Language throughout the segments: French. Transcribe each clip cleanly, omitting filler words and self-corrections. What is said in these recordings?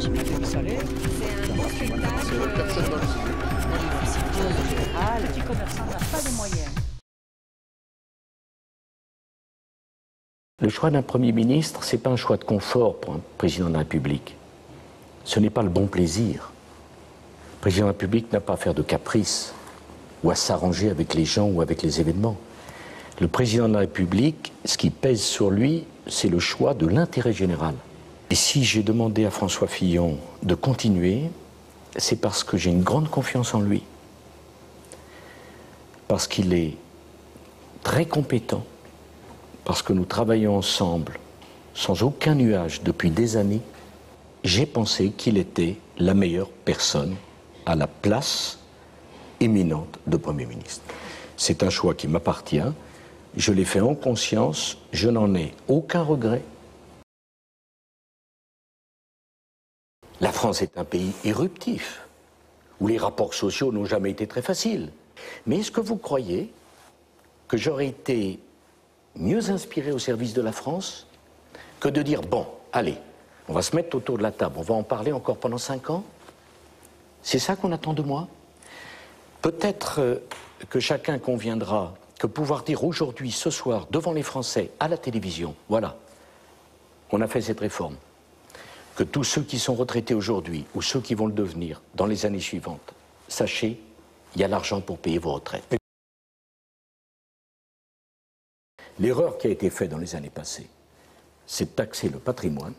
suis pas comme Salé. C'est un beau spectacle. Personne dans le ciné. En général, le petit commerçant n'a pas les moyens. Le choix d'un Premier ministre, ce n'est pas un choix de confort pour un président de la République. Ce n'est pas le bon plaisir. Le président de la République n'a pas à faire de caprices ou à s'arranger avec les gens ou avec les événements. Le président de la République, ce qui pèse sur lui, c'est le choix de l'intérêt général. Et si j'ai demandé à François Fillon de continuer, c'est parce que j'ai une grande confiance en lui. Parce qu'il est très compétent, parce que nous travaillons ensemble sans aucun nuage depuis des années. J'ai pensé qu'il était la meilleure personne à la place éminente de Premier ministre. C'est un choix qui m'appartient, je l'ai fait en conscience, je n'en ai aucun regret. La France est un pays éruptif, où les rapports sociaux n'ont jamais été très faciles. Mais est-ce que vous croyez que j'aurais été mieux inspiré au service de la France que de dire, bon, allez, on va se mettre autour de la table, on va en parler encore pendant 5 ans? C'est ça qu'on attend de moi? Peut-être que chacun conviendra que pouvoir dire aujourd'hui, ce soir, devant les Français, à la télévision, voilà, on a fait cette réforme, que tous ceux qui sont retraités aujourd'hui, ou ceux qui vont le devenir dans les années suivantes, sachez, il y a l'argent pour payer vos retraites. L'erreur qui a été faite dans les années passées, c'est de taxer le patrimoine,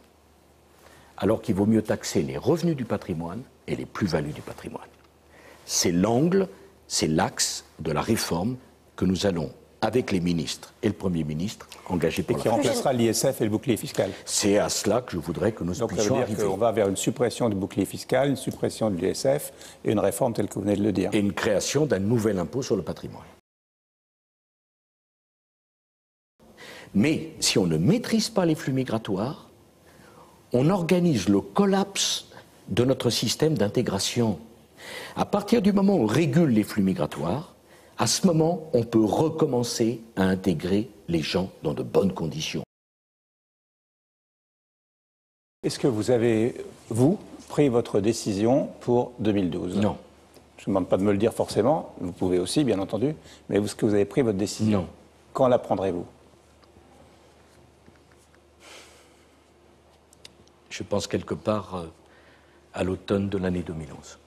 alors qu'il vaut mieux taxer les revenus du patrimoine et les plus-values du patrimoine. C'est l'angle, c'est l'axe de la réforme que nous allons, avec les ministres et le Premier ministre, engager pour la France. Et qui remplacera l'ISF et le bouclier fiscal. C'est à cela que je voudrais que nous puissions arriver. Donc ça veut dire qu'on va vers une suppression du bouclier fiscal, une suppression de l'ISF et une réforme telle que vous venez de le dire. Et une création d'un nouvel impôt sur le patrimoine. Mais si on ne maîtrise pas les flux migratoires, on organise le collapse de notre système d'intégration. À partir du moment où on régule les flux migratoires, à ce moment, on peut recommencer à intégrer les gens dans de bonnes conditions. Est-ce que vous avez, vous, pris votre décision pour 2012? Non. Je ne vous demande pas de me le dire forcément, vous pouvez aussi, bien entendu, mais est-ce que vous avez pris votre décision? Non. Quand la prendrez-vous? Je pense quelque part à l'automne de l'année 2011.